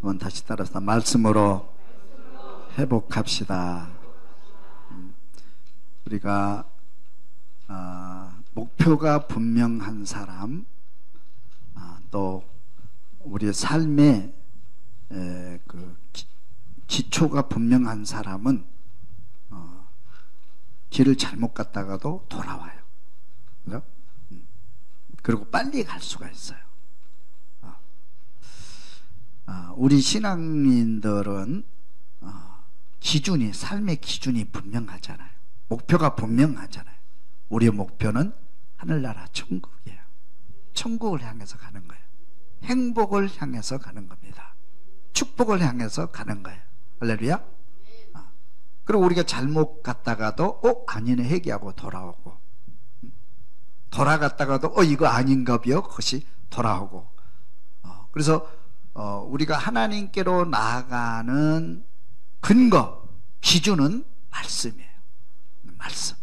한번 다시 따라서 말씀으로 회복합시다. 우리가 목표가 분명한 사람, 또 우리의 삶의 그 기초가 분명한 사람은 길을 잘못 갔다가도 돌아와요. 그죠? 그리고 빨리 갈 수가 있어요. 우리 신앙인들은 기준이, 삶의 기준이 분명하잖아요. 목표가 분명하잖아요. 우리의 목표는 하늘나라 천국이에요. 천국을 향해서 가는 거예요. 행복을 향해서 가는 겁니다. 축복을 향해서 가는 거예요. 할렐루야. 그리고 우리가 잘못 갔다가도 아니네 회개하고 돌아오고, 돌아갔다가도 이거 아닌가비요, 그것이 돌아오고. 그래서 우리가 하나님께로 나아가는 근거, 기준은 말씀이에요. 말씀.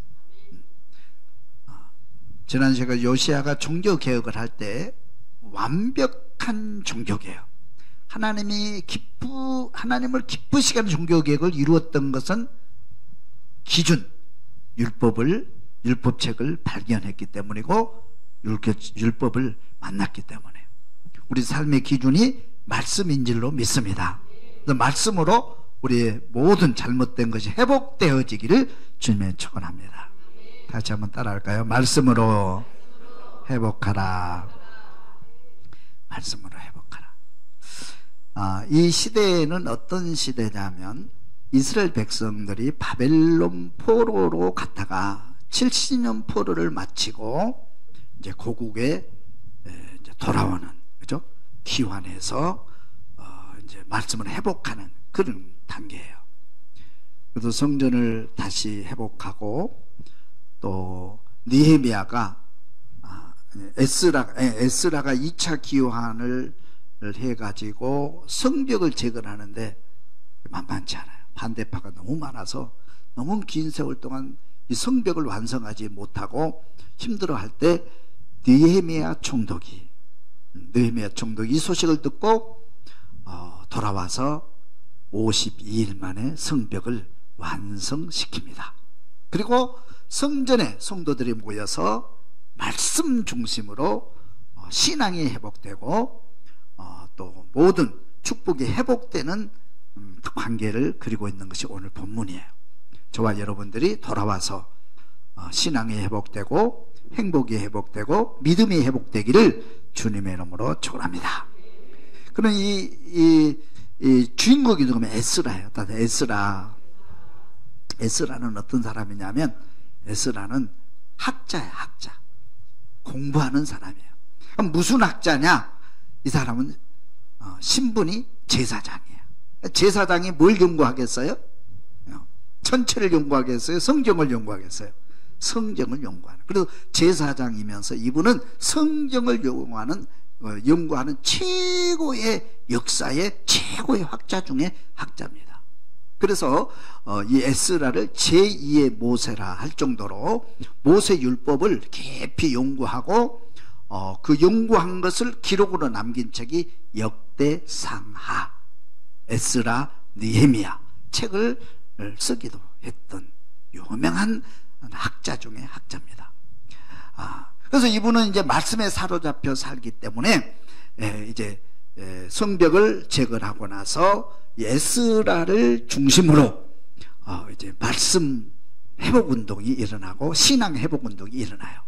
지난 시간에 요시야가 종교개혁을 할 때 완벽한 종교개혁, 하나님을 기쁘시게 하는 종교개혁을 이루었던 것은 기준, 율법책을 발견했기 때문이고, 율법을 만났기 때문에 우리 삶의 기준이 말씀인 줄로 믿습니다. 그래서 말씀으로 우리의 모든 잘못된 것이 회복되어지기를 주님의 축원합니다. 다시 한번 따라할까요? 말씀으로 회복하라. 말씀으로 회복하라. 이 시대에는 어떤 시대냐면, 이스라엘 백성들이 바벨론 포로로 갔다가 70년 포로를 마치고 이제 고국에 이제 돌아오는, 그죠? 귀환해서 이제 말씀을 회복하는 그런 단계예요. 그래서 성전을 다시 회복하고, 또 느헤미야가 에스라가 2차 기환을 해가지고 성벽을 재건하는데 만만치 않아요. 반대파가 너무 많아서 너무 긴 세월 동안 이 성벽을 완성하지 못하고 힘들어할 때 느헤미야 총독이 이 소식을 듣고 돌아와서 52일 만에 성벽을 완성시킵니다. 그리고 성전에 성도들이 모여서 말씀 중심으로 신앙이 회복되고 또 모든 축복이 회복되는 관계를 그리고 있는 것이 오늘 본문이에요. 저와 여러분들이 돌아와서 신앙이 회복되고 행복이 회복되고 믿음이 회복되기를 주님의 이름으로 축원합니다. 그럼 이 주인공이 누구면 에스라예요. 에스라는 어떤 사람이냐면, 에스라는 학자예요. 학자. 공부하는 사람이에요. 그럼 무슨 학자냐? 이 사람은 신분이 제사장이에요. 제사장이 뭘 연구하겠어요? 천체를 연구하겠어요? 성경을 연구하겠어요? 성경을 연구하는. 그래서 제사장이면서 이분은 성경을 연구하는 최고의 역사의 최고의 학자 중에 학자입니다. 그래서 이 에스라를 제2의 모세라 할 정도로 모세 율법을 깊이 연구하고 그 연구한 것을 기록으로 남긴 책이 역대상하, 에스라, 느헤미야 책을 쓰기도 했던 유명한 학자 중에 학자입니다. 그래서 이분은 이제 말씀에 사로잡혀 살기 때문에 이제 성벽을 재건하고 나서 에스라를 중심으로 이제 말씀 회복 운동이 일어나고 신앙 회복 운동이 일어나요.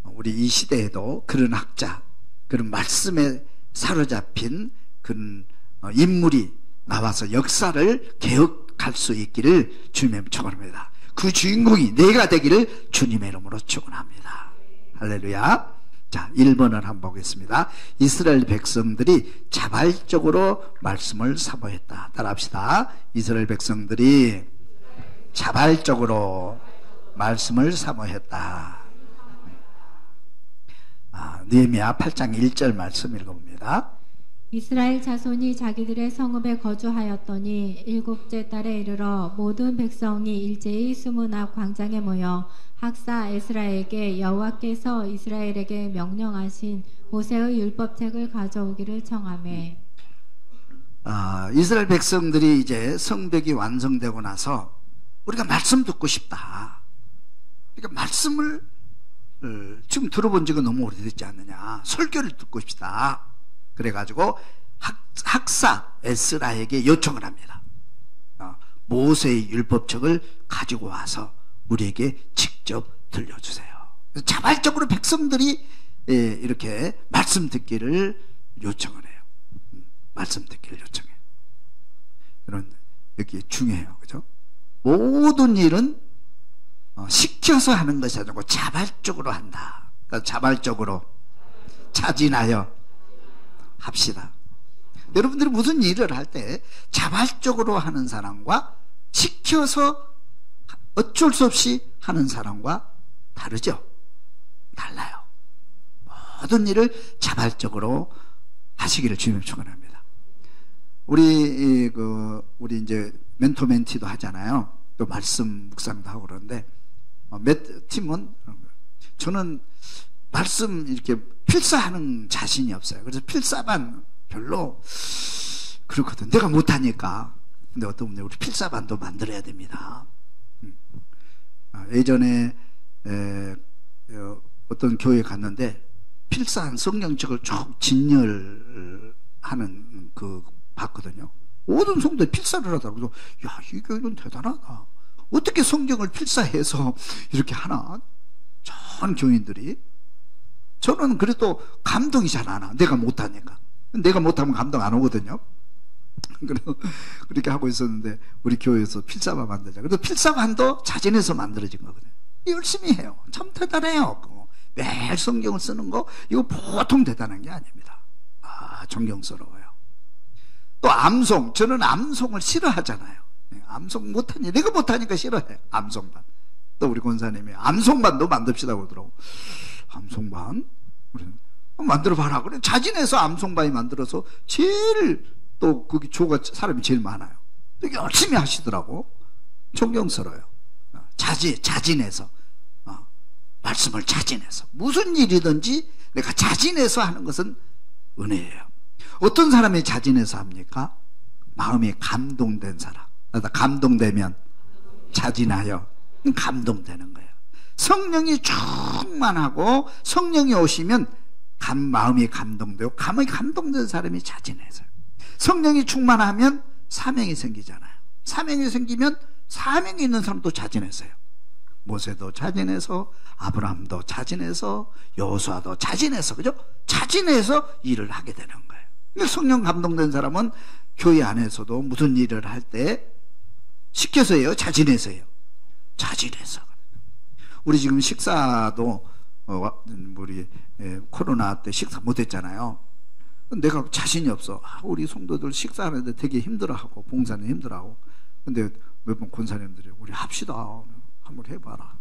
우리 이 시대에도 그런 학자, 그런 말씀에 사로잡힌 그런 인물이 나와서 역사를 개혁할 수 있기를 주님의 축원합니다. 그 주인공이 내가 되기를 주님의 이름으로 축원합니다. 할렐루야. 자, 1번을 한번 보겠습니다. 이스라엘 백성들이 자발적으로 말씀을 사모했다. 따라합시다. 이스라엘 백성들이 자발적으로 말씀을 사모했다. 느헤미야 8장 1절 말씀 읽어봅니다. 이스라엘 자손이 자기들의 성읍에 거주하였더니 일곱째 달에 이르러 모든 백성이 일제히 수문 앞 광장에 모여 학사 에스라에게 여호와께서 이스라엘에게 명령하신 모세의 율법책을 가져오기를 청하매. 이스라엘 백성들이 이제 성벽이 완성되고 나서 우리가 말씀 듣고 싶다. 그러니까 말씀을 지금 들어본 지가 너무 오래됐지 않느냐. 설교를 듣고 싶다. 그래가지고 학사 에스라에게 요청을 합니다. 모세의 율법책을 가지고 와서 우리에게 직접 들려주세요. 자발적으로 백성들이 이렇게 말씀 듣기를 요청을 해요. 말씀 듣기를 요청해요. 이런 여기 중요해요. 그죠? 모든 일은 시켜서 하는 것이 아니고 자발적으로 한다. 그러니까 자발적으로 자진하여 합시다. 여러분들이 무슨 일을 할 때 자발적으로 하는 사람과 시켜서 어쩔 수 없이 하는 사람과 다르죠? 달라요. 모든 일을 자발적으로 하시기를 주님을 축원합니다. 우리 이제 멘토 멘티도 하잖아요. 또 말씀 묵상도 하고 그러는데 몇 팀은 저는 말씀 이렇게 필사하는 자신이 없어요. 그래서 필사반 별로 그렇거든. 내가 못하니까. 근데 어떤 분들 우리 필사반도 만들어야 됩니다. 예전에 어떤 교회에 갔는데 필사한 성경책을 쭉 진열하는 그 봤거든요. 모든 성도들이 필사를 하더라고요. 야, 이 교회는 대단하다. 어떻게 성경을 필사해서 이렇게 하나? 전 교인들이. 저는 그래도 감동이 잘 안 와. 내가 못하니까. 내가 못하면 감동 안 오거든요. 그래서 그렇게 하고 있었는데 우리 교회에서 필사반 만들자. 그래도 필사반도 자진해서 만들어진 거거든요. 열심히 해요. 참 대단해요. 매일 성경을 쓰는 거 이거 보통 대단한 게 아닙니다. 존경스러워요. 또 암송. 저는 암송을 싫어하잖아요. 암송 못하니 내가 못하니까 싫어해요. 암송반. 또 우리 권사님이 암송반도 만듭시다 그러더라고. 암송반? 만들어봐라. 그래 자진해서 암송반이 만들어서 제일 또 거기 조가 사람이 제일 많아요. 또 열심히 하시더라고. 존경스러워요. 자진해서 말씀을 자진해서 무슨 일이든지 내가 자진해서 하는 것은 은혜예요. 어떤 사람이 자진해서 합니까? 마음이 감동된 사람. 감동되면 자진하여 감동되는 거예요. 성령이 충만하고 성령이 오시면 마음이 감동되고 마음이 감동된 사람이 자진해서요. 성령이 충만하면 사명이 생기잖아요. 사명이 생기면 사명이 있는 사람도 자진해서요. 모세도 자진해서, 아브라함도 자진해서, 여호수아도 자진해서, 그죠? 자진해서 일을 하게 되는 거예요. 성령 감동된 사람은 교회 안에서도 무슨 일을 할 때 시켜서요, 자진해서요. 자진해서. 우리 지금 식사도 우리 코로나 때 식사 못했잖아요. 내가 자신이 없어. 우리 성도들 식사하는데 되게 힘들어하고 봉사는 힘들어하고. 근데 몇 번 권사님들이 우리 합시다. 한번 해봐라.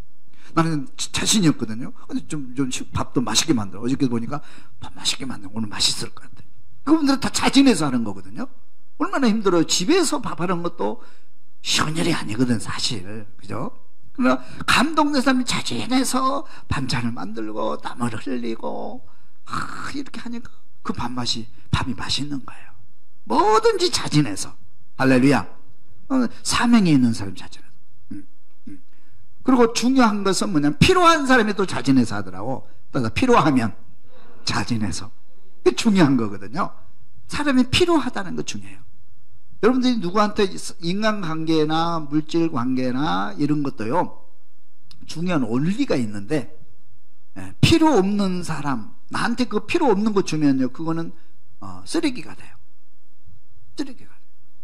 나는 자신이 없거든요. 근데 좀 밥도 맛있게 만들어. 어저께 보니까 밥 맛있게 만들어. 오늘 맛있을 것 같아. 그분들은 다 자진해서 하는 거거든요. 얼마나 힘들어요. 집에서 밥하는 것도 쉬운 일이 아니거든 사실. 그죠? 그러나 감동된 사람이 자진해서 반찬을 만들고 땀을 흘리고 이렇게 하니까 그 밥이 맛있는 거예요. 뭐든지 자진해서. 할렐루야. 사명이 있는 사람이 자진해서. 그리고 중요한 것은 뭐냐면 필요한 사람이 또 자진해서 하더라고. 필요하면 자진해서. 그게 중요한 거거든요. 사람이 필요하다는 거 중요해요. 여러분들이 누구한테 인간관계나 물질관계나 이런 것도요 중요한 원리가 있는데 필요 없는 사람 나한테 그 필요 없는 거 주면요 그거는 쓰레기가 돼요. 쓰레기가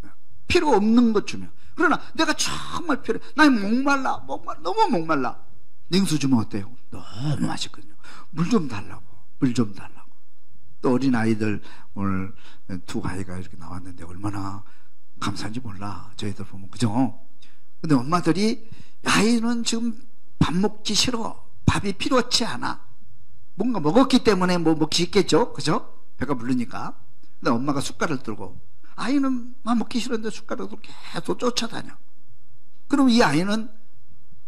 돼요. 필요 없는 거 주면. 그러나 내가 정말 필요해. 나 목말라 너무 목말라. 냉수 주면 어때요? 너무 맛있거든요. 물 좀 달라고. 물 좀 달라고. 또 어린아이들 오늘 두 아이가 이렇게 나왔는데 얼마나 감사한지 몰라. 저희들 보면 그죠? 근데 엄마들이 아이는 지금 밥 먹기 싫어. 밥이 필요치 않아. 뭔가 먹었기 때문에 뭐 먹기 있겠죠? 그죠? 배가 부르니까. 근데 엄마가 숟가락을 들고 아이는 먹기 싫은데 숟가락을 들고 계속 쫓아다녀. 그럼 이 아이는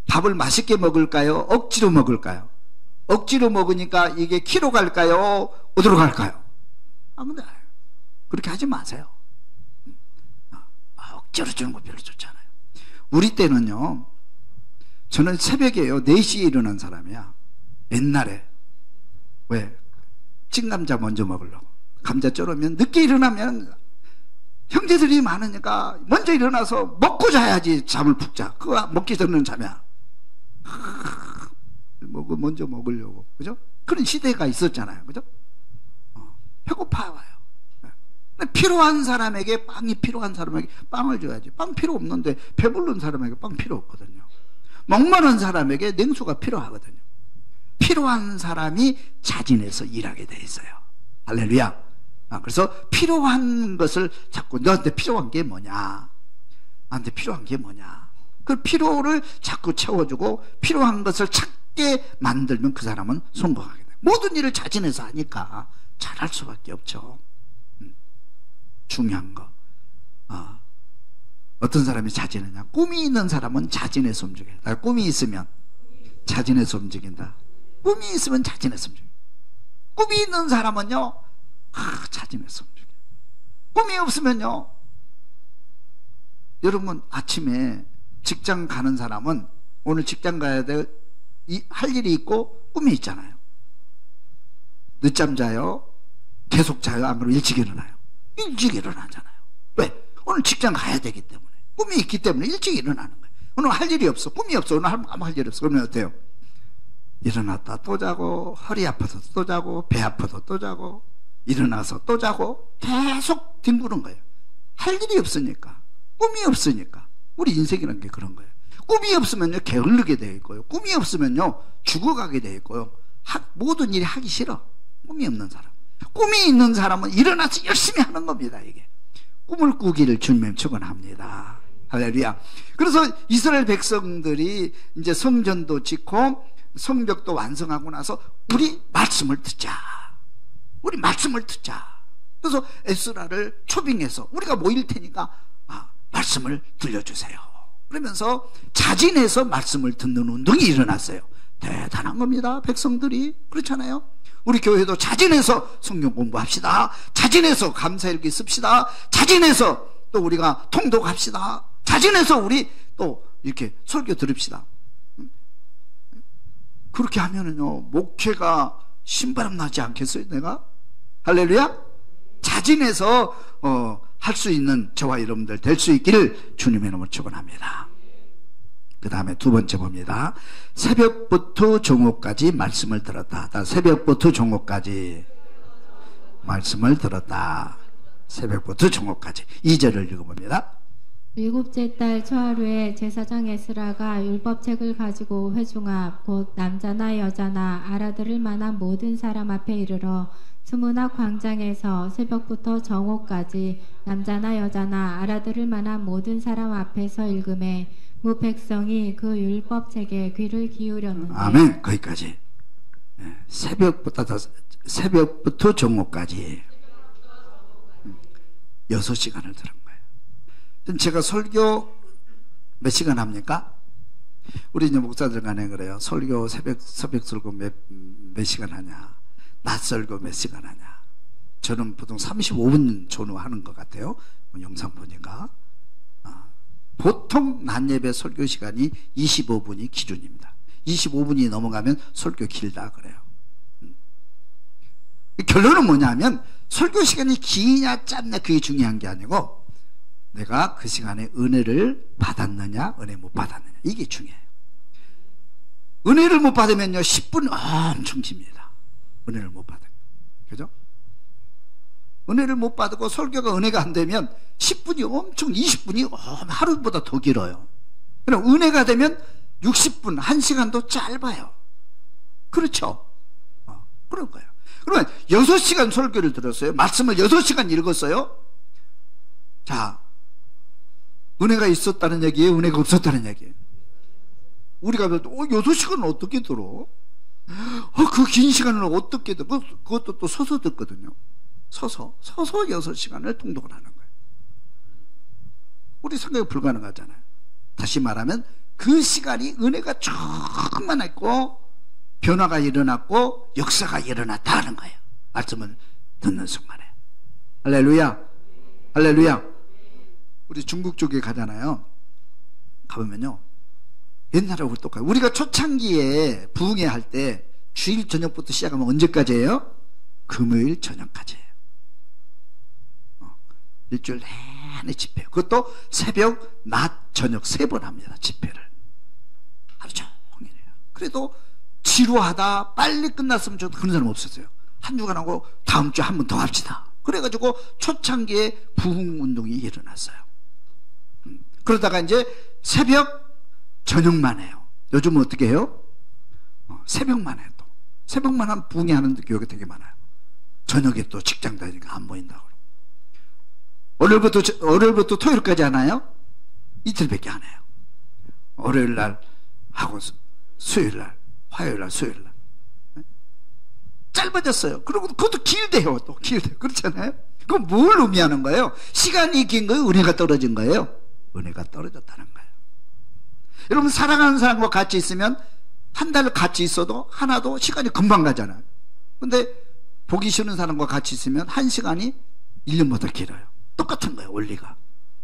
밥을 맛있게 먹을까요? 억지로 먹을까요? 억지로 먹으니까 이게 키로 갈까요? 어디로 갈까요? 근데 그렇게 하지 마세요. 공짜로 주는 거 별로 좋잖아요. 우리 때는요, 저는 새벽에요 4시에 일어난 사람이야. 옛날에. 왜? 찐감자 먼저 먹으려고. 감자 쩔으면 늦게 일어나면 형제들이 많으니까 먼저 일어나서 먹고 자야지 잠을 푹 자. 그거 먹기 전에는 잠이야. 먼저 먹으려고. 그죠? 그런 시대가 있었잖아요. 그죠? 배고파요. 필요한 사람에게, 빵이 필요한 사람에게 빵을 줘야지. 빵 필요 없는데 배부른 사람에게 빵 필요 없거든요. 목마른 사람에게 냉수가 필요하거든요. 필요한 사람이 자진해서 일하게 돼 있어요. 할렐루야. 그래서 필요한 것을 자꾸, 너한테 필요한 게 뭐냐, 나한테 필요한 게 뭐냐, 그 필요를 자꾸 채워주고 필요한 것을 찾게 만들면 그 사람은 성공하게 돼요. 모든 일을 자진해서 하니까 잘할 수밖에 없죠. 중요한 거, 어떤 사람이 자진하냐. 꿈이 있는 사람은 자진해서 움직여요. 꿈이 있으면 자진해서 움직인다. 꿈이 있으면 자진해서 움직여요. 꿈이 있는 사람은요, 자진해서 움직여요. 꿈이 없으면요, 여러분 아침에 직장 가는 사람은 오늘 직장 가야 될 할 일이 있고 꿈이 있잖아요. 늦잠 자요? 계속 자요? 안 그러면 일찍 일어나요? 일찍 일어나잖아요. 왜? 오늘 직장 가야 되기 때문에. 꿈이 있기 때문에 일찍 일어나는 거예요. 오늘 할 일이 없어. 꿈이 없어. 오늘 아무 할 일이 없어. 그러면 어때요? 일어났다 또 자고, 허리 아파서 또 자고, 배 아파서 또 자고, 일어나서 또 자고, 계속 뒹구는 거예요. 할 일이 없으니까. 꿈이 없으니까. 우리 인생이라는 게 그런 거예요. 꿈이 없으면요, 게을르게 되어 있고요. 꿈이 없으면요, 죽어가게 되어 있고요. 모든 일이 하기 싫어. 꿈이 없는 사람. 꿈이 있는 사람은 일어나서 열심히 하는 겁니다, 이게. 꿈을 꾸기를 주님은 축원합니다. 할렐루야. 그래서 이스라엘 백성들이 이제 성전도 짓고 성벽도 완성하고 나서 우리 말씀을 듣자. 우리 말씀을 듣자. 그래서 에스라를 초빙해서 우리가 모일 테니까 말씀을 들려주세요. 그러면서 자진해서 말씀을 듣는 운동이 일어났어요. 대단한 겁니다, 백성들이. 그렇잖아요. 우리 교회도 자진해서 성경 공부합시다. 자진해서 감사일기 씁시다. 자진해서 또 우리가 통독합시다. 자진해서 우리 또 이렇게 설교 들읍시다. 그렇게 하면은요, 목회가 신바람 나지 않겠어요, 내가? 할렐루야? 자진해서 할 수 있는 저와 여러분들 될 수 있기를 주님의 이름으로 축원합니다. 그 다음에 두 번째 봅니다. 새벽부터 종호까지 말씀을 들었다. 새벽부터 종호까지 말씀을 들었다. 새벽부터 종호까지 2절을 읽어봅니다. 7째 달 초하루에 제사장 에스라가 율법책을 가지고 회중 앞 곧 남자나 여자나 알아들을 만한 모든 사람 앞에 이르러 수문학 광장에서 새벽부터 정오까지 남자나 여자나 알아들을 만한 모든 사람 앞에서 읽음에 무 백성이 그 율법책에 귀를 기울였는데. 아멘. 거기까지. 새벽부터 정오까지 6시간을 들은 거예요. 제가 설교 몇 시간 합니까? 우리 이제 목사들 간에 그래요. 설교 새벽 설교 몇 시간 하냐, 낮 설교 몇 시간 하냐. 저는 보통 35분 전후하는 것 같아요. 영상 보니까. 보통 낮 예배 설교 시간이 25분이 기준입니다. 25분이 넘어가면 설교 길다 그래요. 결론은 뭐냐면 설교 시간이 기냐 짧냐 그게 중요한 게 아니고 내가 그 시간에 은혜를 받았느냐 은혜 못 받았느냐 이게 중요해요. 은혜를 못 받으면요 10분 엄청 깁니다. 은혜를 못 받으면. 그죠? 은혜를 못 받고 설교가 은혜가 안 되면 10분이 엄청 20분이 하루보다 더 길어요. 그럼 은혜가 되면 60분 1시간도 짧아요. 그렇죠? 그런 거예요. 그러면 6시간 설교를 들었어요. 말씀을 6시간 읽었어요. 자, 은혜가 있었다는 얘기예요? 은혜가 없었다는 얘기예요? 우리가 6시간은 어떻게 들어? 그 긴 시간을 어떻게 들어? 그것도 또 서서 듣거든요. 서서 6시간을 통독을 하는 거예요. 우리 생각이 불가능하잖아요. 다시 말하면 그 시간이 은혜가 충만했고 변화가 일어났고 역사가 일어났다 하는 거예요. 말씀을 듣는 순간에. 할렐루야. 할렐루야. 우리 중국 쪽에 가잖아요. 가보면요, 옛날하고 똑같아요. 우리가 초창기에 부흥회 할 때 주일 저녁부터 시작하면 언제까지예요? 금요일 저녁까지예요. 일주일 내내 집회. 그것도 새벽, 낮, 저녁 3번 합니다. 집회를 하루 종일이에요. 그래도 지루하다, 빨리 끝났으면 좋겠다, 그런 사람 없었어요. 한 주간 하고 다음 주에 한 번 더 합시다. 그래가지고 초창기에 부흥운동이 일어났어요. 그러다가 이제 새벽, 저녁만 해요. 요즘은 어떻게 해요? 새벽만 해요. 또 새벽만 하면 부흥회 하는 교회가 되게 많아요. 저녁에 또 직장 다니니까 안 보인다고. 월요일부터 토요일까지 하나요? 이틀밖에 안 해요. 월요일날 하고 수요일날, 화요일날, 수요일날 짧아졌어요. 그리고 그것도 길대요. 또 길대요. 그렇잖아요. 그럼 뭘 의미하는 거예요? 시간이 긴 거예요? 은혜가 떨어진 거예요? 은혜가 떨어졌다는 거예요. 여러분, 사랑하는 사람과 같이 있으면 한 달 같이 있어도 하나도 시간이 금방 가잖아요. 근데 보기 싫은 사람과 같이 있으면 1시간이 1년보다 길어요. 똑같은 거예요. 원리가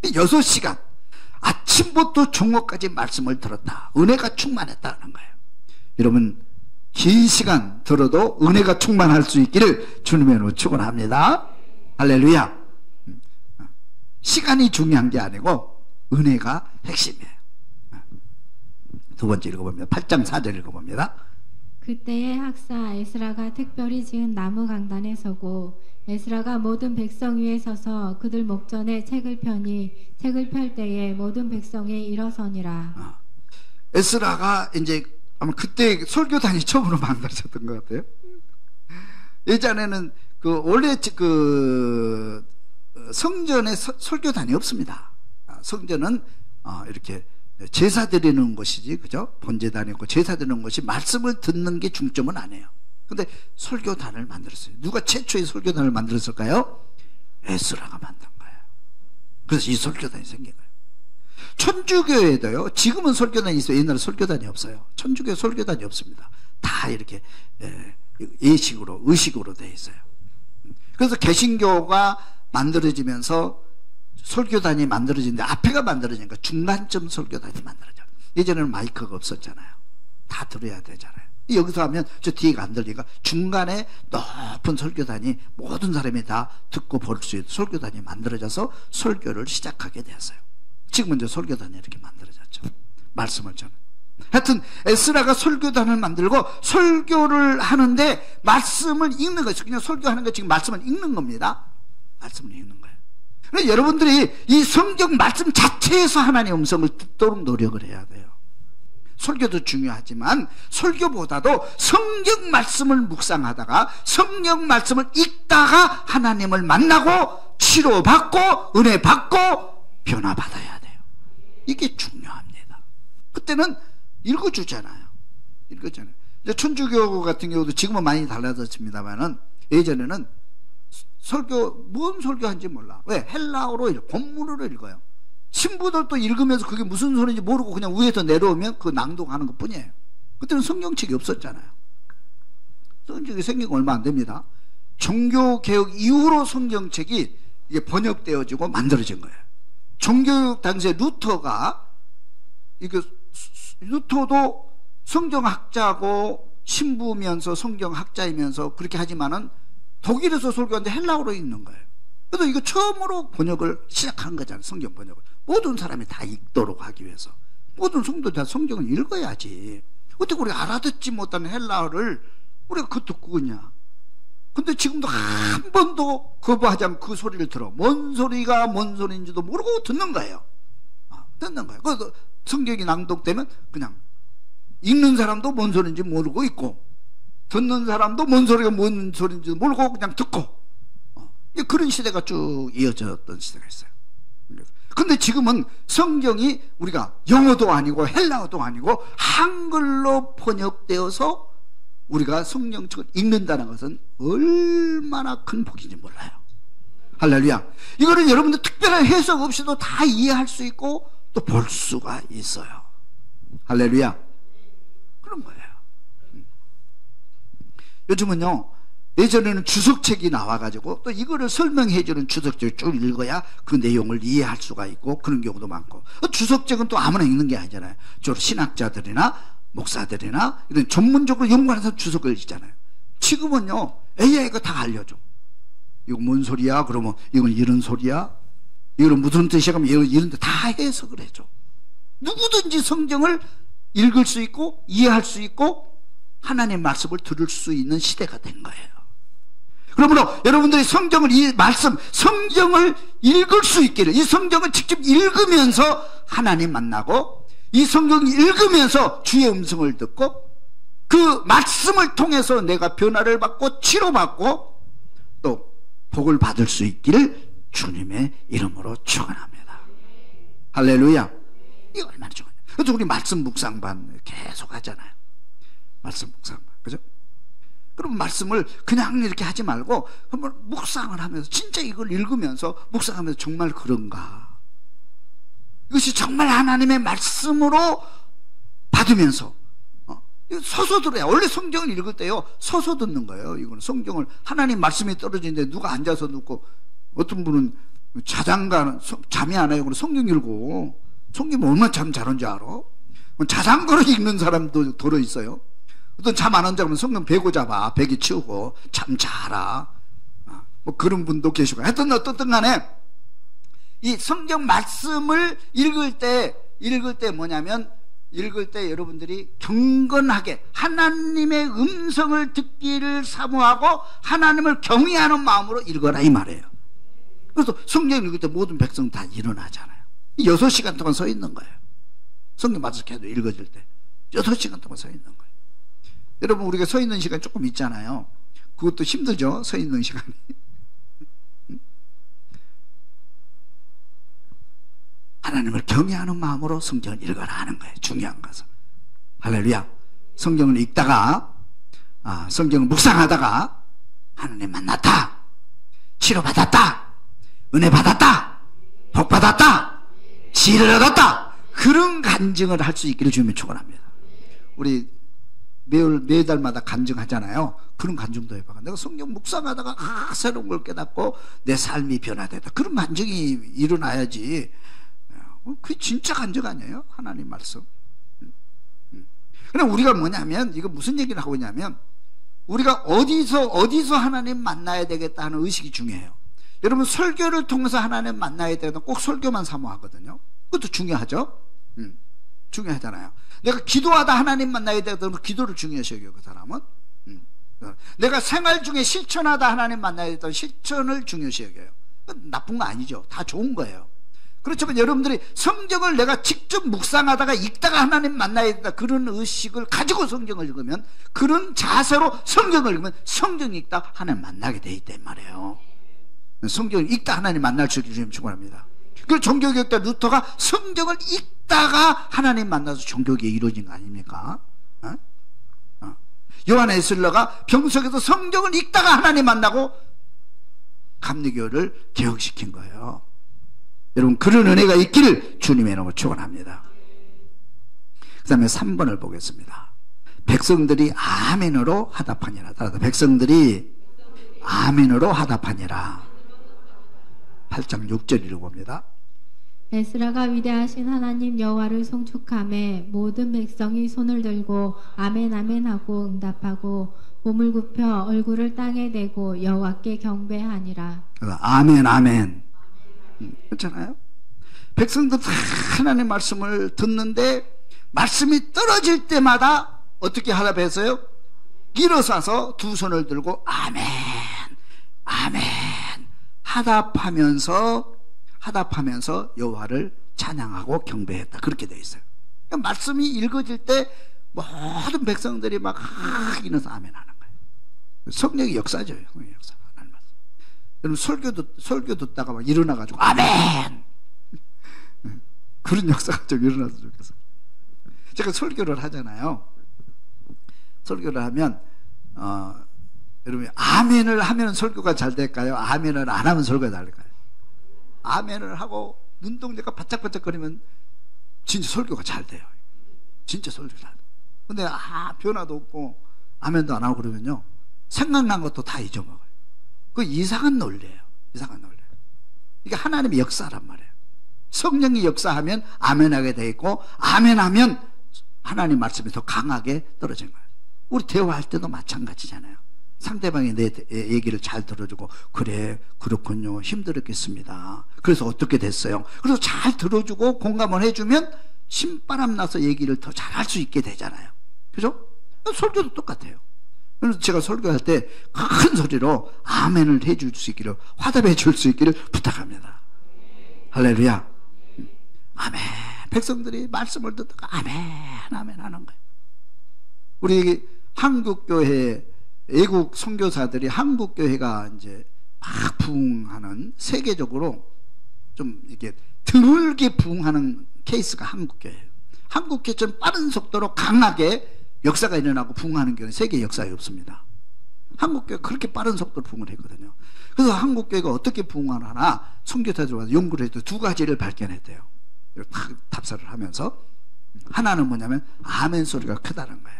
6시간 아침부터 종업까지 말씀을 들었다. 은혜가 충만했다는 거예요. 여러분, 긴 시간 들어도 은혜가 충만할 수 있기를 주님의 이름으로 축원합니다. 할렐루야. 시간이 중요한 게 아니고 은혜가 핵심이에요. 두 번째 읽어봅니다. 8장 4절 읽어봅니다. 그때에 학사 에스라가 특별히 지은 나무 강단에 서고 에스라가 모든 백성 위에 서서 그들 목전에 책을 펴니 책을 펼 때에 모든 백성이 일어서니라. 에스라가 이제 아마 그때 설교단이 처음으로 만들어졌던 것 같아요. 예전에는 원래 성전에 설교단이 없습니다. 성전은 이렇게 제사 드리는 곳이지, 그죠? 번제단이고 제사 드리는 곳이 말씀을 듣는 게 중점은 아니에요. 근데 설교단을 만들었어요. 누가 최초의 설교단을 만들었을까요? 에스라가 만든 거예요. 그래서 이 설교단이 생긴 거예요. 천주교에도요, 지금은 설교단이 있어요. 옛날에 설교단이 없어요. 천주교 설교단이 없습니다. 다 이렇게 예식으로, 의식으로 되어 있어요. 그래서 개신교가 만들어지면서 설교단이 만들어지는데, 앞에가 만들어지니까 중간점 설교단이 만들어져요. 예전에는 마이크가 없었잖아요. 다 들어야 되잖아요. 여기서 하면 저 뒤가 안 들리니까 중간에 높은 설교단이 모든 사람이 다 듣고 볼 수 있는 설교단이 만들어져서 설교를 시작하게 되었어요. 지금은 이제 설교단이 이렇게 만들어졌죠. 말씀을 전하는. 하여튼 에스라가 설교단을 만들고 설교를 하는데 말씀을 읽는 거죠. 그냥 설교하는 거, 지금 말씀을 읽는 겁니다. 말씀을 읽는 거예요. 그래서 여러분들이 이 성경 말씀 자체에서 하나님의 음성을 듣도록 노력을 해야 돼요. 설교도 중요하지만 설교보다도 성경 말씀을 묵상하다가 성경 말씀을 읽다가 하나님을 만나고 치료받고 은혜 받고 변화받아야 돼요. 이게 중요합니다. 그때는 읽어주잖아요. 읽었잖아요. 이제 천주교 같은 경우도 지금은 많이 달라졌습니다만은 예전에는 뭔 설교한지 몰라. 왜? 헬라어로 본문으로 읽어요. 신부들도 읽으면서 그게 무슨 소리인지 모르고 그냥 위에서 내려오면 그 낭독하는 것 뿐이에요. 그때는 성경책이 없었잖아요. 성경책이 생긴 거 얼마 안 됩니다. 종교개혁 이후로 성경책이 이게 번역되어지고 만들어진 거예요. 종교개혁 당시에 루터도 성경학자고 신부면서 성경학자이면서 그렇게 하지만은 독일에서 설교하는데 헬라어로 읽는 거예요. 그래서 이거 처음으로 번역을 시작한 거잖아요. 성경 번역을. 모든 사람이 다 읽도록 하기 위해서. 모든 성도들 다 성경을 읽어야지. 어떻게 우리가 알아듣지 못하는 헬라어를 우리가 그 듣고 그냐. 근데 지금도 한 번도 거부하지 않고 그 소리를 들어. 뭔 소리가 뭔 소리인지도 모르고 듣는 거예요. 듣는 거예요. 그래서 성경이 낭독되면 그냥 읽는 사람도 뭔 소리인지 모르고 있고 듣는 사람도 뭔 소리가 뭔 소리인지 모르고 그냥 듣고, 그런 시대가 쭉 이어졌던 시대가 있어요. 근데 지금은 성경이 우리가 영어도 아니고 헬라어도 아니고 한글로 번역되어서 우리가 성경책을 읽는다는 것은 얼마나 큰 복인지 몰라요. 할렐루야. 이거는 여러분들 특별한 해석 없이도 다 이해할 수 있고 또 볼 수가 있어요. 할렐루야. 그런 거예요. 요즘은요, 예전에는 주석책이 나와가지고 또 이거를 설명해주는 주석책을 쭉 읽어야 그 내용을 이해할 수가 있고 그런 경우도 많고, 주석책은 또 아무나 읽는 게 아니잖아요. 주로 신학자들이나 목사들이나 이런 전문적으로 연구하는 사람 주석을 읽잖아요. 지금은요 AI가 다 알려줘. 이거 뭔 소리야? 그러면 이건 이런 소리야? 이건 무슨 뜻이야? 그러면 이런 데 다 해석을 해줘. 누구든지 성경을 읽을 수 있고 이해할 수 있고 하나님의 말씀을 들을 수 있는 시대가 된 거예요. 그러므로 여러분들이 성경을, 이 말씀, 성경을 읽을 수 있기를, 이 성경을 직접 읽으면서 하나님 만나고, 이 성경을 읽으면서 주의 음성을 듣고, 그 말씀을 통해서 내가 변화를 받고 치료받고 또 복을 받을 수 있기를 주님의 이름으로 축원합니다. 할렐루야. 이거 얼마나 중요해요. 그래서 우리 말씀 묵상반 계속 하잖아요. 말씀 묵상반, 그죠? 그럼 말씀을 그냥 이렇게 하지 말고 한번 묵상을 하면서, 진짜 이걸 읽으면서 묵상하면서 정말 그런가, 이것이 정말 하나님의 말씀으로 받으면서 서서 들어야. 원래 성경을 읽을 때요 서서 듣는 거예요. 이거는 성경을, 하나님 말씀이 떨어지는데 누가 앉아서 듣고, 어떤 분은 자장가 잠이 안 와요. 그럼 성경 읽고, 성경 얼마나 잠 잘 오는지 알아? 자장가로 읽는 사람도 들어 있어요. 어떤 잠 안 온다면 성경 베고 잡아, 베개 치우고 참 자라, 뭐 그런 분도 계시고. 하여튼 어떻든 간에 이 성경 말씀을 읽을 때 뭐냐면, 읽을 때 여러분들이 경건하게 하나님의 음성을 듣기를 사모하고 하나님을 경외하는 마음으로 읽어라, 이 말이에요. 그래서 성경 읽을 때 모든 백성 다 일어나잖아요. 6시간 동안 서 있는 거예요. 성경 맞춰도 읽어질 때 6시간 동안 서 있는 거예요. 여러분, 우리가 서 있는 시간 조금 있잖아요. 그것도 힘들죠, 서 있는 시간이. 하나님을 경외하는 마음으로 성경을 읽어라 하는 거예요. 중요한 것은. 할렐루야. 성경을 읽다가, 성경을 묵상하다가 하나님 만났다, 치료받았다, 은혜 받았다, 복 받았다, 지혜를 얻었다, 그런 간증을 할 수 있기를 주님이 축원합니다. 우리 매달마다 간증하잖아요. 그런 간증도 해봐. 내가 성경 묵상하다가 새로운 걸 깨닫고 내 삶이 변화됐다, 그런 간증이 일어나야지. 그게 진짜 간증 아니에요? 하나님 말씀. 그럼 우리가 뭐냐면, 이거 무슨 얘기를 하고 있냐면, 우리가 어디서 하나님 만나야 되겠다 하는 의식이 중요해요. 여러분, 설교를 통해서 하나님 만나야 되겠다, 꼭 설교만 사모하거든요. 그것도 중요하죠? 중요하잖아요. 내가 기도하다 하나님 만나야 되겠다, 기도를 중요시 여겨요, 그 사람은. 내가 생활 중에 실천하다 하나님 만나야 되겠다, 실천을 중요시 여겨요. 나쁜 거 아니죠. 다 좋은 거예요. 그렇지만 여러분들이 성경을 내가 직접 묵상하다가 읽다가 하나님 만나야 된다, 그런 의식을 가지고 성경을 읽으면, 그런 자세로 성경을 읽으면 성경 읽다 하나님 만나게 돼 있단 말이에요. 성경을 읽다 하나님 만날 수 있기를 축원합니다. 그리고 종교개혁 때 루터가 성경을 읽다가 하나님 만나서 종교개혁이 이루어진 거 아닙니까? 요한 에슬러가 병석에서 성경을 읽다가 하나님 만나고 감리교를 개혁시킨 거예요. 여러분, 그런 은혜가 있기를 주님의 이름으로 축원합니다. 그 다음에 3번을 보겠습니다. 백성들이 아멘으로 화답하니라. 따라서 백성들이 아멘으로 화답하니라. 8장 6절 읽어봅니다. 에스라가 위대하신 하나님 여호와를 송축하매 모든 백성이 손을 들고 아멘 아멘 하고 응답하고 몸을 굽혀 얼굴을 땅에 대고 여호와께 경배하니라. 아멘 아멘. 그렇잖아요. 백성들 다 하나님의 말씀을 듣는데, 말씀이 떨어질 때마다 어떻게 화답했어요? 일어서서 두 손을 들고 아멘 아멘 하답하면서 여호와를 찬양하고 경배했다, 그렇게 되어 있어요. 그러니까 말씀이 읽어질 때 모든 백성들이 막 일어나서 아멘 하는 거예요. 성령의 역사죠. 성령의 역사. 하나님 말씀. 여러분, 설교 듣다가 막 일어나가지고 아멘, 그런 역사가 좀 일어났으면 좋겠어요. 제가 설교를 하잖아요. 설교를 하면 여러분, 아멘을 하면 설교가 잘 될까요? 아멘을 안 하면 설교가 잘 될까요? 아멘을 하고 눈동자가 바짝바짝거리면 진짜 설교가 잘 돼요. 진짜 설교가 잘 돼요. 근데 변화도 없고 아멘도 안 하고 그러면요, 생각난 것도 다 잊어먹어요. 그 이상한 논리예요. 이상한 논리. 이게 하나님의 역사란 말이에요. 성령이 역사하면 아멘하게 돼 있고, 아멘하면 하나님 말씀이 더 강하게 떨어진 거예요. 우리 대화할 때도 마찬가지잖아요. 상대방이 내 얘기를 잘 들어주고, 그래 그렇군요, 힘들었겠습니다, 그래서 어떻게 됐어요, 그래서 잘 들어주고 공감을 해주면 신바람 나서 얘기를 더 잘할 수 있게 되잖아요. 그죠? 설교도 똑같아요. 그래서 제가 설교할 때 큰 소리로 아멘을 해줄 수 있기를, 화답해 줄 수 있기를 부탁합니다. 할렐루야. 아멘. 백성들이 말씀을 듣다가 아멘 아멘 하는 거예요. 우리 한국교회 외국 선교사들이 한국교회가 이제 막 부흥하는, 세계적으로 좀 이렇게 드물게 부흥하는 케이스가 한국교회예요. 한국교회처럼 빠른 속도로 강하게 역사가 일어나고 부흥하는 교회는 세계 역사에 없습니다. 한국교회가 그렇게 빠른 속도로 부흥을 했거든요. 그래서 한국교회가 어떻게 부흥을 하나 선교사들 와서 연구를 해도 두 가지를 발견했대요. 답사를 하면서, 하나는 뭐냐면 아멘 소리가 크다는 거예요.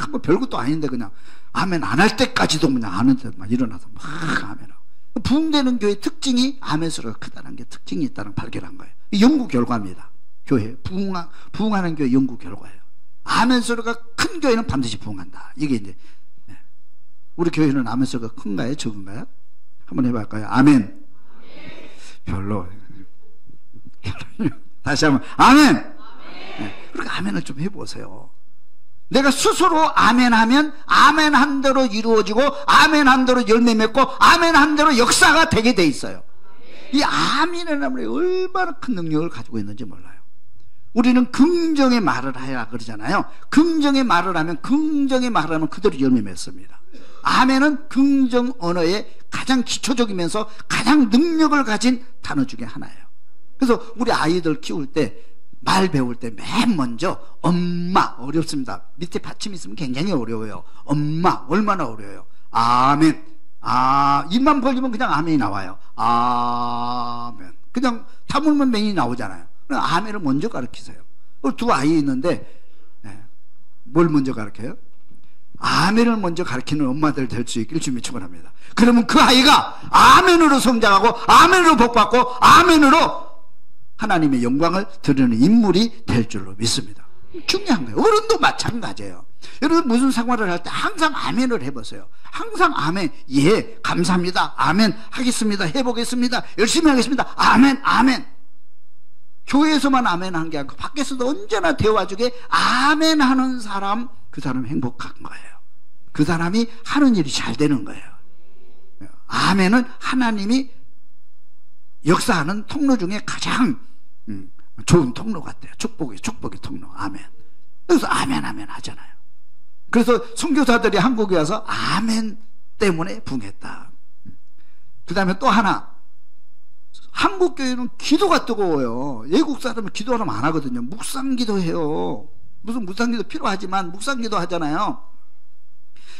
뭐 별것도 아닌데 그냥 아멘 안 할 때까지도 그냥 아는데 막 일어나서 막 아멘하고. 부흥되는 교회의 특징이 아멘 소리가 크다는 게 특징이 있다는 발견한 거예요. 연구 결과입니다. 교회 부흥하는 교회 연구 결과예요. 아멘 소리가 큰 교회는 반드시 부흥한다. 이게 이제, 우리 교회는 아멘 소리가 큰가요, 적은가요? 한번 해볼까요? 아멘. 별로. 다시 한번 아멘. 네. 그러니까 아멘을 좀 해보세요. 내가 스스로 아멘하면 아멘한 대로 이루어지고, 아멘한 대로 열매 맺고, 아멘한 대로 역사가 되게 돼 있어요. 이 아멘이라는 말이 얼마나 큰 능력을 가지고 있는지 몰라요. 우리는 긍정의 말을 해야 그러잖아요. 긍정의 말을 하면, 긍정의 말을 하면 그대로 열매 맺습니다. 아멘은 긍정 언어의 가장 기초적이면서 가장 능력을 가진 단어 중에 하나예요. 그래서 우리 아이들 키울 때, 말 배울 때 맨 먼저 엄마, 어렵습니다. 밑에 받침이 있으면 굉장히 어려워요. 엄마, 얼마나 어려워요. 아멘. 입만 벌리면 그냥 아멘이 나와요. 아멘. 그냥 다물면 맹이 나오잖아요. 아멘을 먼저 가르치세요. 두 아이 있는데, 뭘 먼저 가르쳐요? 아멘을 먼저 가르치는 엄마들 될 수 있기를 주님이 축원합니다. 그러면 그 아이가 아멘으로 성장하고, 아멘으로 복받고, 아멘으로 하나님의 영광을 드리는 인물이 될 줄로 믿습니다. 중요한 거예요. 어른도 마찬가지예요. 여러분 무슨 생활을 할 때 항상 아멘을 해보세요. 항상 아멘. 예, 감사합니다. 아멘. 하겠습니다. 해보겠습니다. 열심히 하겠습니다. 아멘. 아멘. 교회에서만 아멘 한 게 아니고 밖에서도 언제나 대화 중에 아멘 하는 사람, 그 사람 행복한 거예요. 그 사람이 하는 일이 잘 되는 거예요. 아멘은 하나님이 역사하는 통로 중에 가장 좋은 통로 같아요. 축복의 통로. 아멘. 그래서 아멘 아멘 하잖아요. 그래서 선교사들이 한국에 와서 아멘 때문에 부흥했다. 그 다음에 또 하나, 한국 교회는 기도가 뜨거워요. 외국 사람은 기도하면 안 하거든요. 묵상기도 해요. 무슨 묵상기도 필요하지만 묵상기도 하잖아요.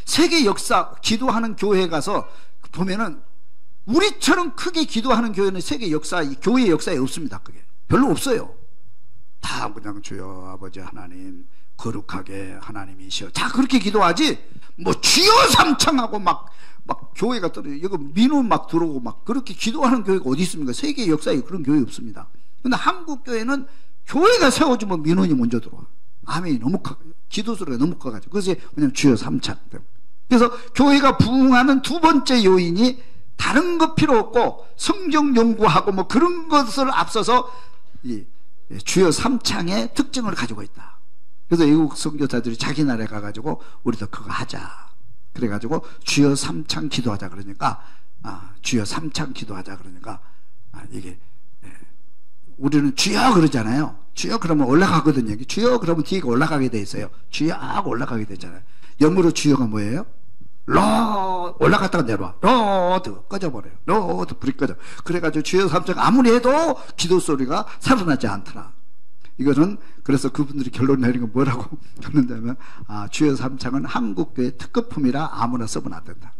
세계 역사 기도하는 교회에 가서 보면은 우리처럼 크게 기도하는 교회는 세계 역사, 교회 역사에 없습니다. 그게 별로 없어요. 다 그냥 주여 아버지 하나님 거룩하게 하나님이시여, 다 그렇게 기도하지. 뭐 주여 삼창하고 막 교회가 떨어져, 이거 민원 막 들어오고 막 그렇게 기도하는 교회가 어디 있습니까? 세계 역사에 그런 교회 없습니다. 근데 한국 교회는 교회가 세워지면 민원이 먼저 들어와. 아멘이 너무 커, 기도 소리가 너무 커가지고. 그래서 그냥 주여 삼창. 그래서 교회가 부흥하는 두 번째 요인이 다른 거 필요 없고 성경 연구하고 뭐 그런 것을 앞서서 이 주여 삼창의 특징을 가지고 있다. 그래서 외국 선교사들이 자기 나라에 가가지고 우리도 그거 하자. 그래가지고 주여 삼창 기도하자 그러니까, 주여 삼창 기도하자 그러니까, 이게, 우리는 주여 그러잖아요. 주여 그러면 올라가거든요. 주여 그러면 뒤가 올라가게 돼 있어요. 주여 하고 올라가게 되잖아요. 영어로 주여가 뭐예요? 로, 올라갔다가 내려와. 로드, 꺼져버려요. 로드, 불이 꺼져. 그래가지고 주여 삼창 아무리 해도 기도 소리가 살아나지 않더라. 이거는 그래서 그분들이 결론 내린 건 뭐라고 했는다면, 주여 삼창은 한국교회 특급품이라 아무나 쓰면 안 된다.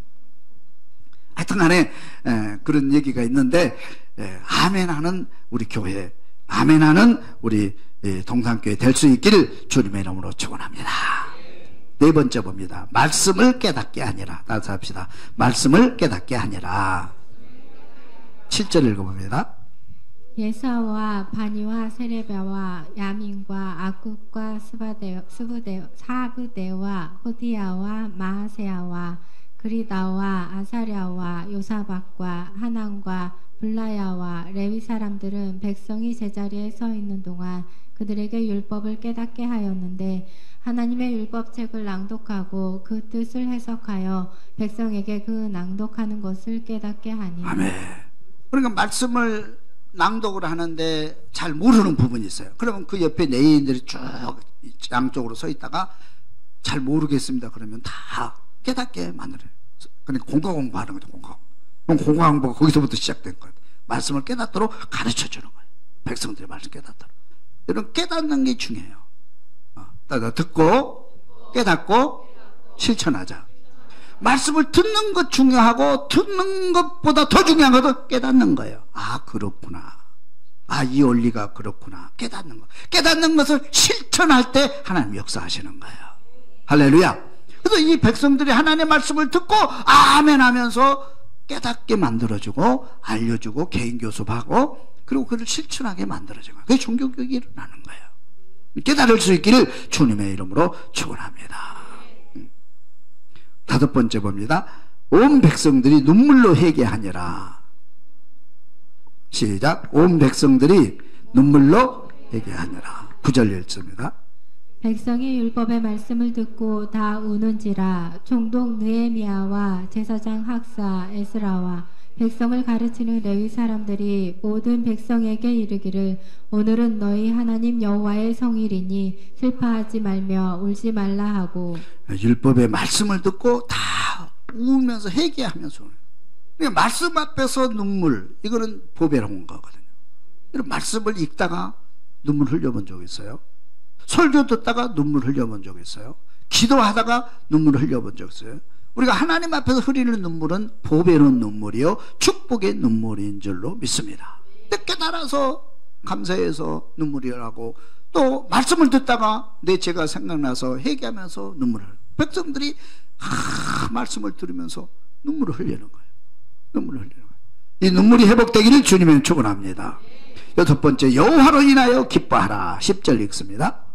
하여튼 간에 그런 얘기가 있는데, 아멘하는 우리 교회, 아멘하는 우리 동산교회 될 수 있기를 주님의 이름으로 축원합니다. 네 번째 봅니다. 말씀을 깨닫게 하니라. 따라서 합시다. 말씀을 깨닫게 하니라. 7절 읽어봅니다. 예사와 바니와 세레베와 야민과 아굽과 사브데와 호디야와 마하세야와 그리다와 아사랴와 요사박과 하난과 블라야와 레위 사람들은 백성이 제자리에 서 있는 동안 그들에게 율법을 깨닫게 하였는데 하나님의 율법책을 낭독하고 그 뜻을 해석하여 백성에게 그 낭독하는 것을 깨닫게 하니. 아멘. 그러니까 말씀을 낭독을 하는데 잘 모르는 부분이 있어요. 그러면 그 옆에 내인들이 쭉 양쪽으로 서 있다가 잘 모르겠습니다. 그러면 다 깨닫게 만들어요. 그러니까 공과공부하는 거죠. 공과공부가 거기서부터 시작된 거예요. 말씀을 깨닫도록 가르쳐 주는 거예요. 백성들의 말씀 깨닫도록. 이런 깨닫는 게 중요해요. 듣고 깨닫고 실천하자. 말씀을 듣는 것 중요하고 듣는 것보다 더 중요한 것은 깨닫는 거예요. 아, 그렇구나. 아, 이 원리가 그렇구나. 깨닫는 것. 깨닫는 것을 실천할 때 하나님 역사하시는 거예요. 할렐루야. 그래서 이 백성들이 하나님의 말씀을 듣고 아멘 하면서 깨닫게 만들어주고 알려주고 개인 교습하고 그리고 그를 실천하게 만들어준 거예요. 그게 종교교육이 일어나는 거예요. 깨달을 수 있기를 주님의 이름으로 축원합니다. 다섯 번째 봅니다. 온 백성들이 눈물로 회개하니라. 시작. 온 백성들이 눈물로 회개하니라. 9절 읽습니다. 백성이 율법의 말씀을 듣고 다 우는지라. 총독 느헤미야와 제사장 학사 에스라와 백성을 가르치는 레위 사람들이 모든 백성에게 이르기를 오늘은 너희 하나님 여호와의 성일이니 슬퍼하지 말며 울지 말라 하고. 율법의 말씀을 듣고 다 울면서 회개하면서 그러니까 말씀 앞에서 눈물, 이거는 보배로운 거거든요. 이런 말씀을 읽다가 눈물 흘려본 적 있어요? 설교 듣다가 눈물 흘려본 적 있어요? 기도하다가 눈물 흘려본 적 있어요? 우리가 하나님 앞에서 흘리는 눈물은 보배로운 눈물이요 축복의 눈물인 줄로 믿습니다. 근데 깨달아서 감사해서 눈물이 나고 또 말씀을 듣다가 내 죄가 생각나서 회개하면서 눈물을 흘려요. 백성들이 말씀을 들으면서 눈물을 흘리는 거예요. 눈물을 흘리는 거예요. 이 눈물이 회복되기를 주님은 축원합니다. 여섯 번째, 여호와로 인하여 기뻐하라. 10절 읽습니다.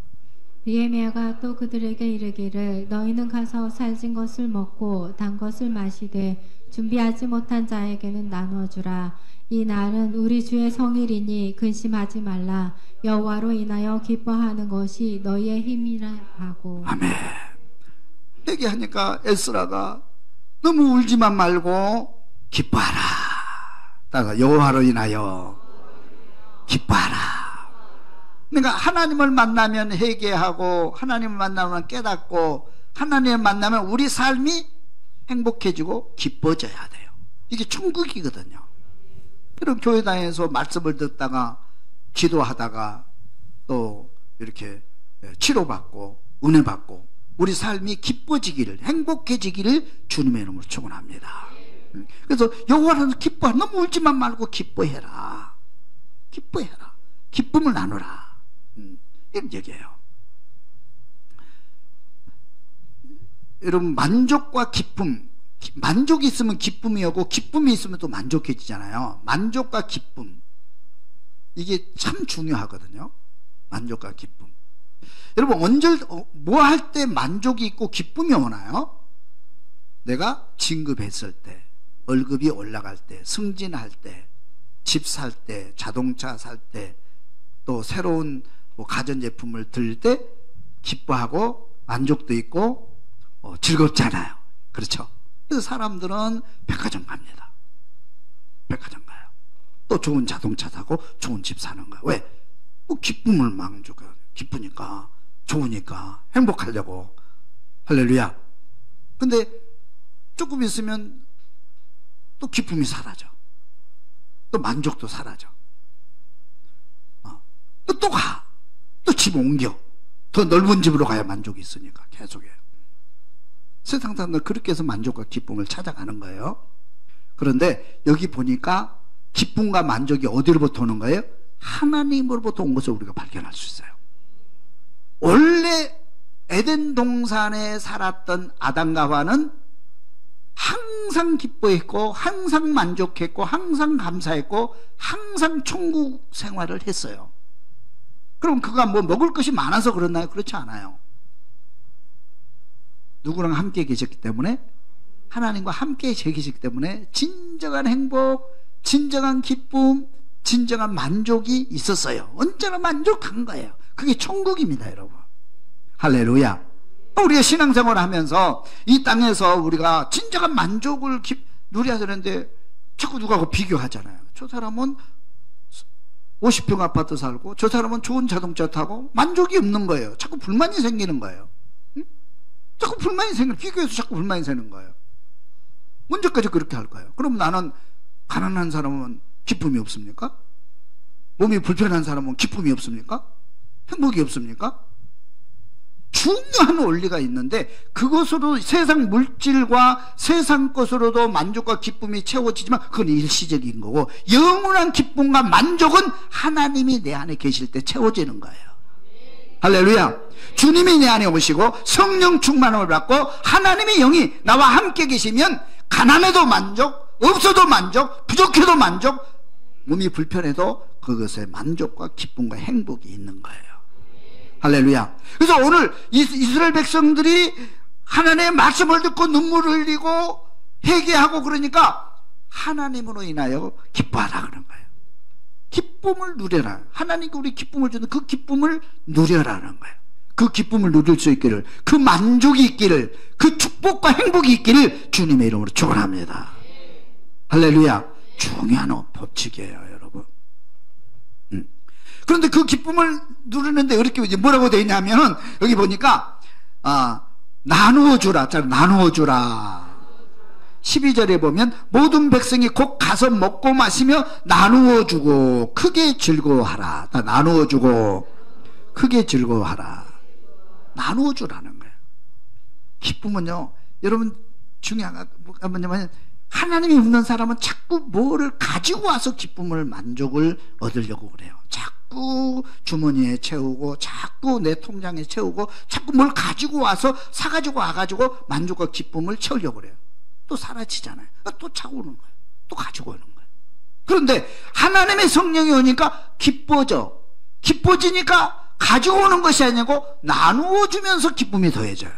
느헤미야가 또 그들에게 이르기를 너희는 가서 살진 것을 먹고 단 것을 마시되 준비하지 못한 자에게는 나눠주라. 이 날은 우리 주의 성일이니 근심하지 말라. 여호와로 인하여 기뻐하는 것이 너희의 힘이라 하고. 아멘. 얘기하니까 에스라가 너무 울지만 말고 기뻐하라. 따라서 여호와로 인하여 기뻐하라. 그러니까 하나님을 만나면 회개하고 하나님을 만나면 깨닫고 하나님을 만나면 우리 삶이 행복해지고 기뻐져야 돼요. 이게 천국이거든요. 그럼 교회 다니면서 말씀을 듣다가 기도하다가 또 이렇게 치료받고 은혜받고 우리 삶이 기뻐지기를 행복해지기를 주님의 이름으로 축원합니다. 그래서 여호와는 기뻐하라. 너무 울지만 말고 기뻐해라. 기뻐해라. 기쁨을 나누라. 이런 얘기예요. 여러분, 만족과 기쁨, 만족이 있으면 기쁨이 오고 기쁨이 있으면 또 만족해지잖아요. 만족과 기쁨, 이게 참 중요하거든요. 만족과 기쁨. 여러분, 언제 뭐 할 때 만족이 있고 기쁨이 오나요? 내가 진급했을 때, 월급이 올라갈 때, 승진할 때, 집 살 때, 자동차 살 때, 또 새로운 뭐 가전제품을 들 때 기뻐하고 만족도 있고 즐겁잖아요. 그렇죠? 그래서 사람들은 백화점 갑니다. 백화점 가요. 또 좋은 자동차 사고 좋은 집 사는 거예요. 왜? 뭐 기쁨을 만족해요. 기쁘니까, 좋으니까, 행복하려고. 할렐루야. 근데 조금 있으면 또 기쁨이 사라져. 또 만족도 사라져. 또 가. 또 집 옮겨. 더 넓은 집으로 가야 만족이 있으니까 계속해요. 세상 사람들 그렇게 해서 만족과 기쁨을 찾아가는 거예요. 그런데 여기 보니까 기쁨과 만족이 어디로부터 오는 거예요? 하나님으로부터 온 것을 우리가 발견할 수 있어요. 원래 에덴 동산에 살았던 아담과 하와는 항상 기뻐했고 항상 만족했고 항상 감사했고 항상 천국 생활을 했어요. 그럼 그가 뭐 먹을 것이 많아서 그렇나요? 그렇지 않아요. 누구랑 함께 계셨기 때문에, 하나님과 함께 계시기 때문에 진정한 행복, 진정한 기쁨, 진정한 만족이 있었어요. 언제나 만족한 거예요. 그게 천국입니다, 여러분. 할렐루야. 우리가 신앙생활을 하면서 이 땅에서 우리가 진정한 만족을 누려야 되는데 자꾸 누구하고 비교하잖아요. 저 사람은 50평 아파트 살고 저 사람은 좋은 자동차 타고 만족이 없는 거예요. 자꾸 불만이 생기는 거예요. 응? 자꾸 불만이 비교해서 자꾸 불만이 생기는 거예요. 언제까지 그렇게 할까요? 그럼 나는 가난한 사람은 기쁨이 없습니까? 몸이 불편한 사람은 기쁨이 없습니까? 행복이 없습니까? 중요한 원리가 있는데 그것으로 세상 물질과 세상 것으로도 만족과 기쁨이 채워지지만 그건 일시적인 거고, 영원한 기쁨과 만족은 하나님이 내 안에 계실 때 채워지는 거예요. 할렐루야. 주님이 내 안에 오시고 성령 충만함을 받고 하나님의 영이 나와 함께 계시면 가난해도 만족, 없어도 만족, 부족해도 만족, 몸이 불편해도 그것에 만족과 기쁨과 행복이 있는 거예요. 할렐루야. 그래서 오늘 이스라엘 백성들이 하나님의 말씀을 듣고 눈물을 흘리고 회개하고 그러니까 하나님으로 인하여 기뻐하라 그런 거예요. 기쁨을 누려라. 하나님께 우리 기쁨을 주는 그 기쁨을 누려라는 거예요. 그 기쁨을 누릴 수 있기를, 그 만족이 있기를, 그 축복과 행복이 있기를 주님의 이름으로 축원합니다. 할렐루야. 중요한 법칙이에요, 여러분. 그런데 그 기쁨을 누르는데 이렇게 이제 뭐라고 되어 있냐면은 여기 보니까 나누어 주라. 나누어 주라. 12절에 보면 모든 백성이 곧 가서 먹고 마시며 나누어 주고 크게 즐거워하라. 나누어 주고 크게 즐거워하라. 나누어 주라는 거예요. 기쁨은요, 여러분 중요한 건 뭐냐면 하나님이 없는 사람은 자꾸 뭐를 가지고 와서 기쁨을, 만족을 얻으려고 그래요. 자꾸 주머니에 채우고 자꾸 내 통장에 채우고 자꾸 뭘 가지고 와서 사가지고 와가지고 만족과 기쁨을 채우려고 그래요. 또 사라지잖아요. 또 차고 오는 거예요. 또 가지고 오는 거예요. 그런데 하나님의 성령이 오니까 기뻐지니까 가지고 오는 것이 아니고 나누어 주면서 기쁨이 더해져요.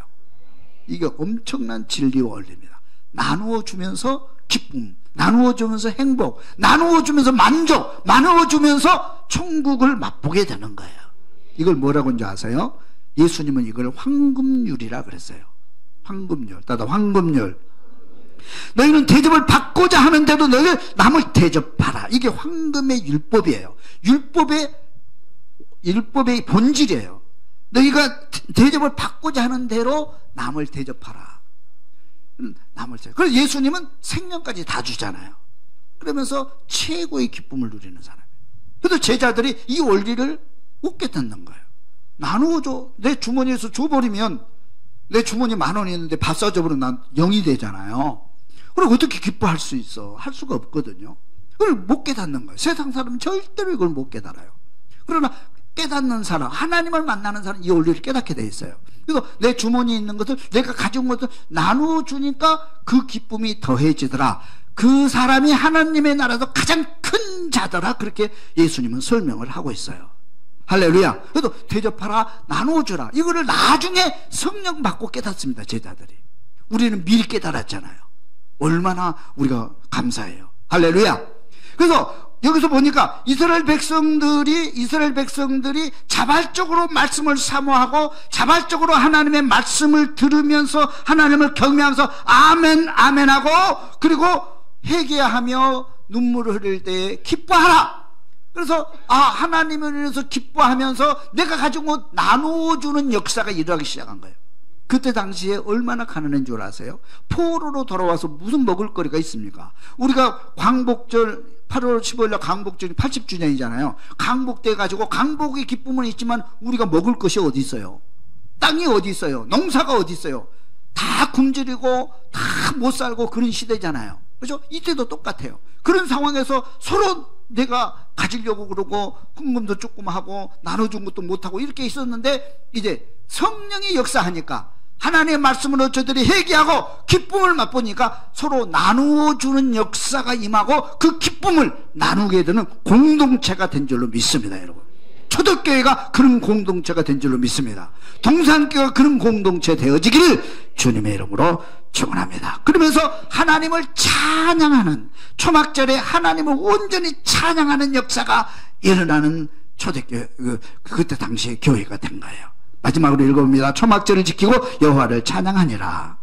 이게 엄청난 진리와 원리입니다. 나누어 주면서 기쁨, 나누어 주면서 행복, 나누어 주면서 만족, 나누어 주면서 천국을 맛보게 되는 거예요. 이걸 뭐라고 하는지 아세요? 예수님은 이걸 황금률이라 그랬어요. 황금률. 따다 황금률. 너희는 대접을 받고자 하는데도 너희는 남을 대접하라. 이게 황금의 율법이에요. 율법의 본질이에요. 너희가 대접을 받고자 하는 대로 남을 대접하라. 그래서 예수님은 생명까지 다 주잖아요. 그러면서 최고의 기쁨을 누리는 사람이에요. 그래서 제자들이 이 원리를 못 깨닫는 거예요. 나누어줘. 내 주머니에서 줘버리면 내 주머니 10,000원이 있는데 밥 싸줘버리면 난 0이 되잖아요. 그럼 어떻게 기뻐할 수 있어? 할 수가 없거든요. 그걸 못 깨닫는 거예요. 세상 사람은 절대로 이걸 못 깨달아요. 그러나 깨닫는 사람, 하나님을 만나는 사람은 이 원리를 깨닫게 돼 있어요. 그래서 내 주머니에 있는 것을, 내가 가져온 것을 나누어 주니까 그 기쁨이 더해지더라. 그 사람이 하나님의 나라에서 가장 큰 자더라. 그렇게 예수님은 설명을 하고 있어요. 할렐루야. 그래도 대접하라, 나누어 주라. 이거를 나중에 성령 받고 깨닫습니다, 제자들이. 우리는 미리 깨달았잖아요. 얼마나 우리가 감사해요. 할렐루야. 그래서 여기서 보니까 이스라엘 백성들이 자발적으로 말씀을 사모하고 자발적으로 하나님의 말씀을 들으면서 하나님을 경외하면서 아멘 아멘 하고, 그리고 회개하며 눈물을 흘릴 때에 기뻐하라. 그래서 하나님을 위해서 기뻐하면서 내가 가진 것 나누어 주는 역사가 일어나기 시작한 거예요. 그때 당시에 얼마나 가난한 줄 아세요? 포로로 돌아와서 무슨 먹을거리가 있습니까? 우리가 광복절 8월 15일 날 광복절이 80주년이잖아요. 광복돼 가지고 광복의 기쁨은 있지만 우리가 먹을 것이 어디 있어요? 땅이 어디 있어요? 농사가 어디 있어요? 다 굶주리고 다 못 살고 그런 시대잖아요. 그렇죠? 이때도 똑같아요. 그런 상황에서 서로 내가 가지려고 그러고 헌금도 조금 하고 나눠준 것도 못하고 이렇게 있었는데, 이제 성령이 역사하니까 하나님의 말씀으로 저들이 회개하고 기쁨을 맛보니까 서로 나누어 주는 역사가 임하고 그 기쁨을 나누게 되는 공동체가 된 줄로 믿습니다, 여러분. 초대교회가 그런 공동체가 된 줄로 믿습니다. 동산교회가 그런 공동체 되어지기를 주님의 이름으로 축원합니다. 그러면서 하나님을 찬양하는, 초막절에 하나님을 온전히 찬양하는 역사가 일어나는 초대교회, 그때 당시에 교회가 된 거예요. 마지막으로 읽어봅니다. 초막절을 지키고 여호와를 찬양하니라.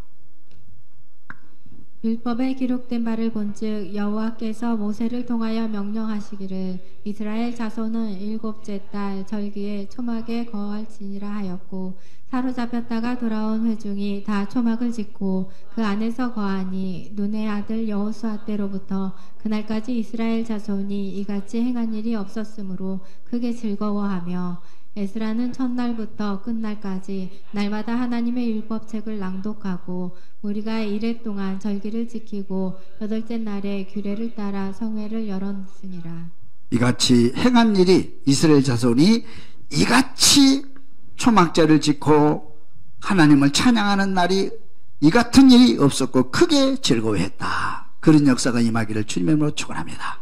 율법에 기록된 바를 본즉 여호와께서 모세를 통하여 명령하시기를 이스라엘 자손은 일곱째 달 절기에 초막에 거할지니라 하였고, 사로잡혔다가 돌아온 회중이 다 초막을 짓고 그 안에서 거하니 눈의 아들 여호수아 때로부터 그날까지 이스라엘 자손이 이같이 행한 일이 없었으므로 크게 즐거워하며, 에스라는 첫날부터 끝날까지 날마다 하나님의 율법책을 낭독하고 우리가 이래 동안 절기를 지키고 여덟째 날에 규례를 따라 성회를 열었으니라. 이같이 행한 일이, 이스라엘 자손이 이같이 초막절을 짓고 하나님을 찬양하는 날이 이 같은 일이 없었고 크게 즐거워했다. 그런 역사가 임하기를 주님의 이름으로 축원합니다.